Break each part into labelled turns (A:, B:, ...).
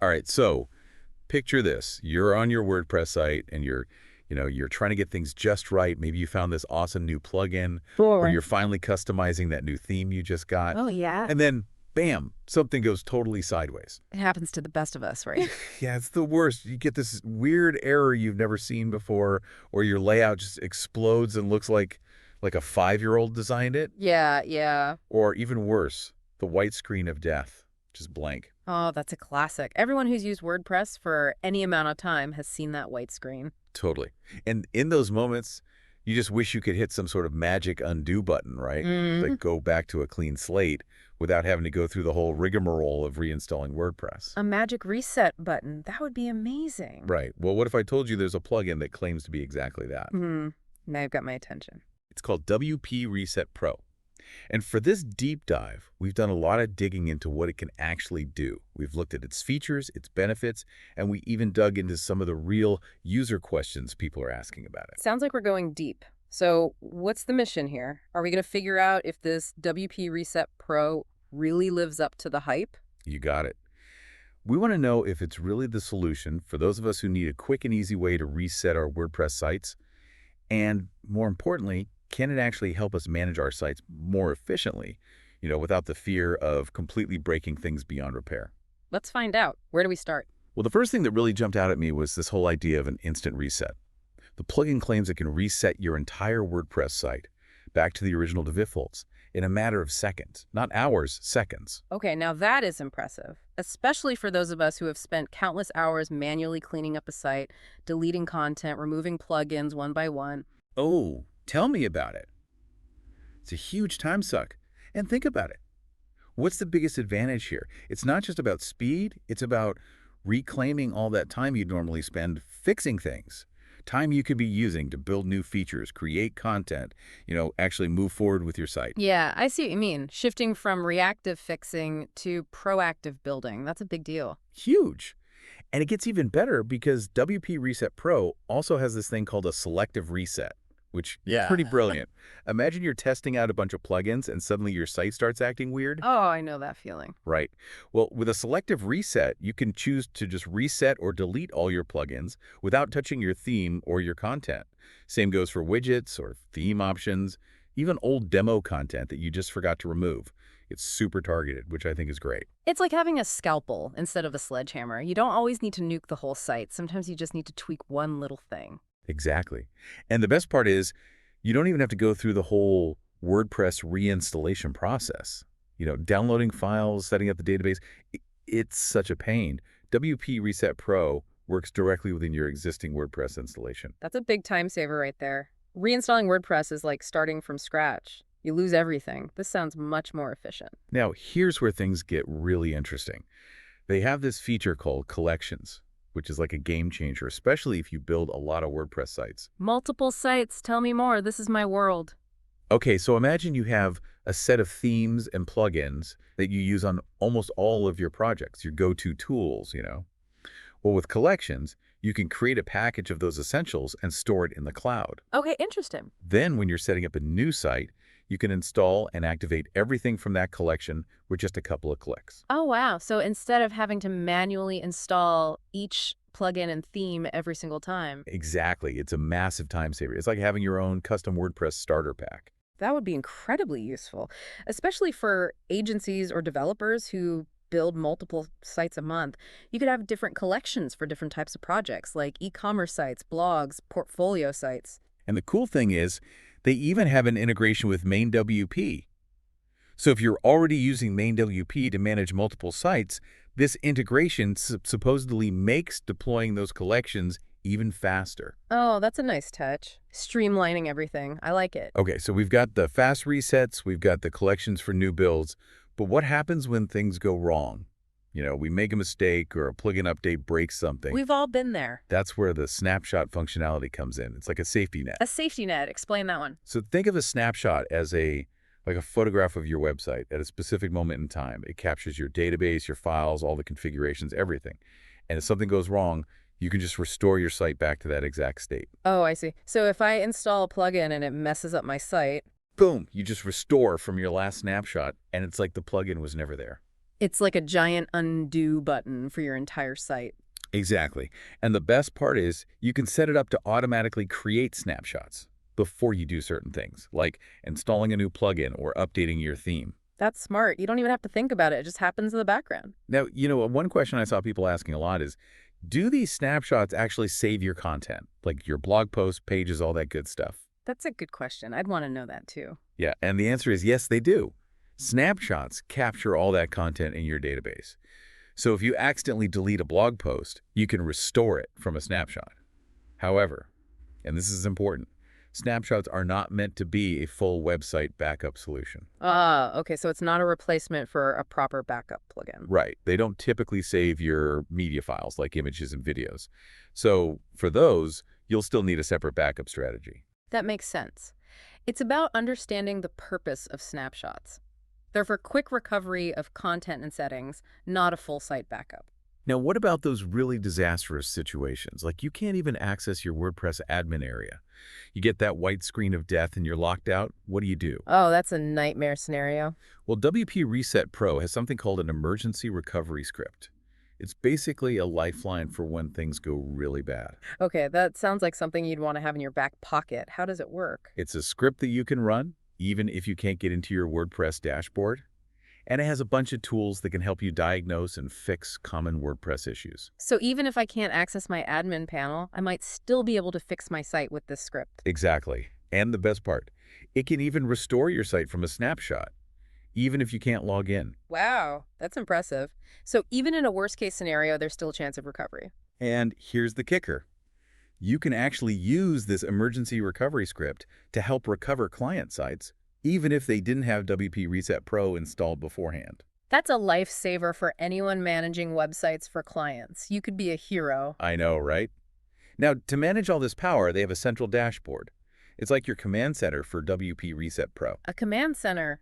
A: All right, so picture this. You're on your WordPress site and you're trying to get things just right. Maybe you found this awesome new plugin or
B: Sure.
A: you're finally customizing that new theme you just got.
B: Oh, yeah.
A: And then, bam, something goes totally sideways.
B: It happens to the best of us, right?
A: Yeah, it's the worst. You get this weird error you've never seen before, or your layout just explodes and looks like a 5-year-old designed it,
B: Yeah, yeah.
A: or even worse, the white screen of death, just blank.
B: Oh, that's a classic. Everyone who's used WordPress for any amount of time has seen that white screen.
A: Totally. And in those moments, you just wish you could hit some sort of magic undo button, right?
B: Mm.
A: Like go back to a clean slate without having to go through the whole rigmarole of reinstalling WordPress.
B: A magic reset button. That would be amazing.
A: Right. Well, what if I told you there's a plugin that claims to be exactly that?
B: Hmm. Now you've got my attention.
A: It's called WP Reset Pro. And for this deep dive, we've done a lot of digging into what it can actually do. We've looked at its features, its benefits, and we even dug into some of the real user questions people are asking about it.
B: Sounds like we're going deep. So, what's the mission here? Are we going to figure out if this WP Reset Pro really lives up to the hype?
A: You got it. We want to know if it's really the solution for those of us who need a quick and easy way to reset our WordPress sites. And more importantly, can it actually help us manage our sites more efficiently, without the fear of completely breaking things beyond repair?
B: Let's find out. Where do we start?
A: Well, the first thing that really jumped out at me was this whole idea of an instant reset. The plugin claims it can reset your entire WordPress site back to the original defaults in a matter of seconds, not hours, seconds.
B: Okay, now that is impressive, especially for those of us who have spent countless hours manually cleaning up a site, deleting content, removing plugins one by one.
A: Oh, tell me about it. It's a huge time suck. And think about it. What's the biggest advantage here? It's not just about speed, it's about reclaiming all that time you'd normally spend fixing things. Time you could be using to build new features, create content, actually move forward with your site.
B: Yeah, I see what you mean. Shifting from reactive fixing to proactive building. That's a big deal.
A: Huge. And it gets even better because WP Reset Pro also has this thing called a selective reset, which is
B: Yeah.
A: pretty brilliant. Imagine you're testing out a bunch of plugins and suddenly your site starts acting weird.
B: Oh, I know that feeling.
A: Right. Well, with a selective reset, you can choose to just reset or delete all your plugins without touching your theme or your content. Same goes for widgets or theme options, even old demo content that you just forgot to remove. It's super targeted, which I think is great.
B: It's like having a scalpel instead of a sledgehammer. You don't always need to nuke the whole site. Sometimes you just need to tweak one little thing.
A: Exactly. And the best part is you don't even have to go through the whole WordPress reinstallation process. Downloading files, setting up the database, it's such a pain. WP Reset Pro works directly within your existing WordPress installation.
B: That's a big time saver right there. Reinstalling WordPress is like starting from scratch. You lose everything. This sounds much more efficient.
A: Now, here's where things get really interesting. They have this feature called collections, which is like a game changer, especially if you build a lot of WordPress sites.
B: Multiple sites. Tell me more. This is my world.
A: Okay, so imagine you have a set of themes and plugins that you use on almost all of your projects, your go-to tools. Well, with collections, you can create a package of those essentials and store it in the cloud.
B: Okay, interesting.
A: Then when you're setting up a new site, you can install and activate everything from that collection with just a couple of clicks.
B: Oh, wow. So instead of having to manually install each plugin and theme every single time,
A: Exactly. It's a massive time saver. It's like having your own custom WordPress starter pack.
B: that would be incredibly useful, especially for agencies or developers who build multiple sites a month. You could have different collections for different types of projects, like e-commerce sites, blogs, portfolio sites.
A: And the cool thing is, they even have an integration with Main WP. So if you're already using Main WP to manage multiple sites, this integration supposedly makes deploying those collections even faster.
B: Oh, that's a nice touch. Streamlining everything. I like it.
A: Okay, so we've got the fast resets, we've got the collections for new builds, but what happens when things go wrong? We make a mistake or a plugin update breaks something.
B: We've all been there.
A: That's where the snapshot functionality comes in. It's like a safety net.
B: A safety net. Explain that one.
A: So think of a snapshot as like a photograph of your website at a specific moment in time. It captures your database, your files, all the configurations, everything. And if something goes wrong, you can just restore your site back to that exact state.
B: Oh, I see. So if I install a plugin and it messes up my site,
A: Boom, you just restore from your last snapshot, and it's like the plugin was never there.
B: It's like a giant undo button for your entire site.
A: Exactly. And the best part is you can set it up to automatically create snapshots before you do certain things, like installing a new plugin or updating your theme.
B: That's smart. You don't even have to think about it. It just happens in the background.
A: Now, one question I saw people asking a lot is, do these snapshots actually save your content, like your blog posts, pages, all that good stuff?
B: That's a good question. I'd want to know that too.
A: Yeah, and the answer is yes, they do. Snapshots capture all that content in your database. So if you accidentally delete a blog post, you can restore it from a snapshot. However, and this is important, snapshots are not meant to be a full website backup solution.
B: Ah, okay. So it's not a replacement for a proper backup plugin.
A: Right. They don't typically save your media files like images and videos. So for those, you'll still need a separate backup strategy.
B: That makes sense. It's about understanding the purpose of snapshots. They're for quick recovery of content and settings, not a full site backup.
A: Now, what about those really disastrous situations? Like you can't even access your WordPress admin area. You get that white screen of death and you're locked out. What do you do?
B: Oh, that's a nightmare scenario.
A: Well, WP Reset Pro has something called an emergency recovery script. It's basically a lifeline for when things go really bad.
B: Okay, that sounds like something you'd want to have in your back pocket. How does it work?
A: It's a script that you can run, even if you can't get into your WordPress dashboard. And it has a bunch of tools that can help you diagnose and fix common WordPress issues.
B: So even if I can't access my admin panel, I might still be able to fix my site with this script.
A: Exactly. And the best part, it can even restore your site from a snapshot, even if you can't log in.
B: Wow, that's impressive. So even in a worst case scenario, there's still a chance of recovery.
A: And here's the kicker. You can actually use this emergency recovery script to help recover client sites, even if they didn't have WP Reset Pro installed beforehand.
B: That's a lifesaver for anyone managing websites for clients. You could be a hero.
A: I know, right? Now, to manage all this power, they have a central dashboard. It's like your command center for WP Reset Pro.
B: A command center.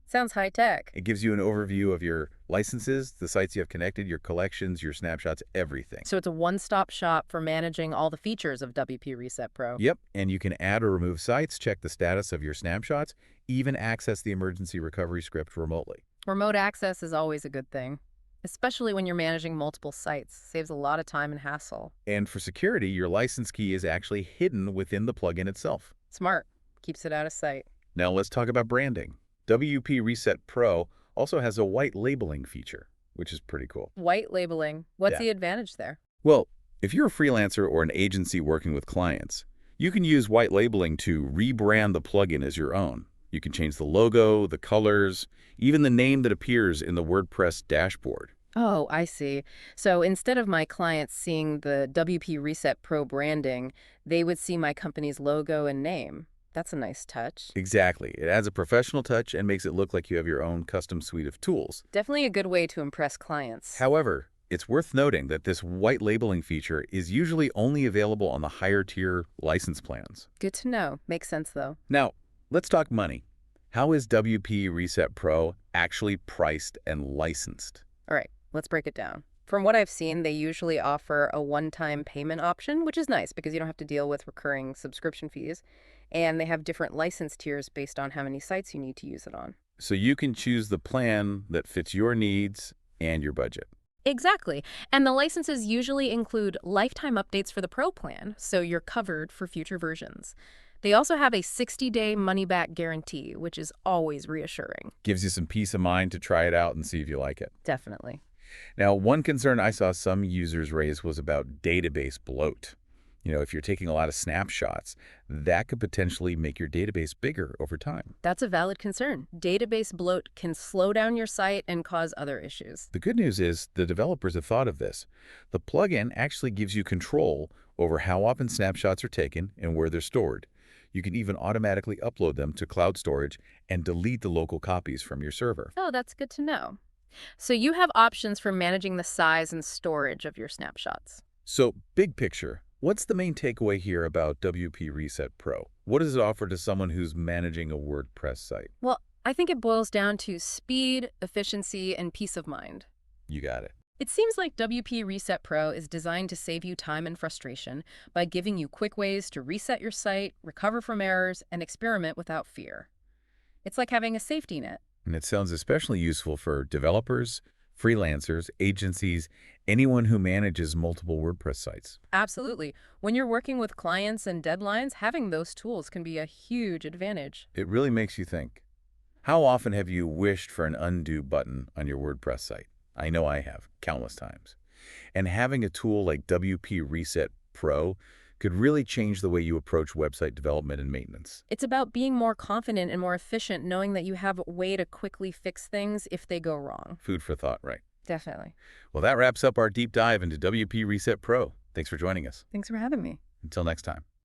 B: Sounds high tech.
A: It gives you an overview of your licenses, the sites you have connected, your collections, your snapshots, everything.
B: So it's a one-stop shop for managing all the features of WP Reset Pro.
A: Yep, and you can add or remove sites, check the status of your snapshots, even access the emergency recovery script remotely.
B: Remote access is always a good thing, especially when you're managing multiple sites. Saves a lot of time and hassle.
A: And for security, your license key is actually hidden within the plugin itself.
B: Smart. Keeps it out of sight.
A: Now let's talk about branding. WP Reset Pro also has a white labeling feature, which is pretty cool.
B: White labeling. What's
A: Yeah.
B: the advantage there?
A: Well, if you're a freelancer or an agency working with clients, you can use white labeling to rebrand the plugin as your own. You can change the logo, the colors, even the name that appears in the WordPress dashboard.
B: Oh, I see. So instead of my clients seeing the WP Reset Pro branding, they would see my company's logo and name. That's a nice touch.
A: Exactly. It adds a professional touch and makes it look like you have your own custom suite of tools.
B: Definitely a good way to impress clients.
A: However, it's worth noting that this white labeling feature is usually only available on the higher tier license plans.
B: Good to know. Makes sense, though.
A: Now, let's talk money. How is WP Reset Pro actually priced and licensed?
B: All right, let's break it down. From what I've seen, they usually offer a one-time payment option, which is nice because you don't have to deal with recurring subscription fees. And they have different license tiers based on how many sites you need to use it on.
A: So you can choose the plan that fits your needs and your budget.
B: Exactly. And the licenses usually include lifetime updates for the Pro plan, so you're covered for future versions. They also have a 60-day money-back guarantee, which is always reassuring.
A: Gives you some peace of mind to try it out and see if you like it.
B: Definitely.
A: Now, one concern I saw some users raise was about database bloat. If you're taking a lot of snapshots, that could potentially make your database bigger over time.
B: That's a valid concern. Database bloat can slow down your site and cause other issues.
A: The good news is the developers have thought of this. The plugin actually gives you control over how often snapshots are taken and where they're stored. You can even automatically upload them to cloud storage and delete the local copies from your server.
B: Oh, that's good to know. So you have options for managing the size and storage of your snapshots.
A: So, big picture, what's the main takeaway here about WP Reset Pro? What does it offer to someone who's managing a WordPress site?
B: Well, I think it boils down to speed, efficiency, and peace of mind.
A: You got it.
B: It seems like WP Reset Pro is designed to save you time and frustration by giving you quick ways to reset your site, recover from errors, and experiment without fear. It's like having a safety net,
A: And it sounds especially useful for developers, freelancers, agencies, anyone who manages multiple WordPress sites.
B: Absolutely. When you're working with clients and deadlines, having those tools can be a huge advantage.
A: It really makes you think. How often have you wished for an undo button on your WordPress site? I know I have, countless times. And having a tool like WP Reset Pro could really change the way you approach website development and maintenance.
B: It's about being more confident and more efficient, knowing that you have a way to quickly fix things if they go wrong.
A: Food for thought, right?
B: Definitely.
A: Well, that wraps up our deep dive into WP Reset Pro. Thanks for joining us.
B: Thanks for having me.
A: Until next time.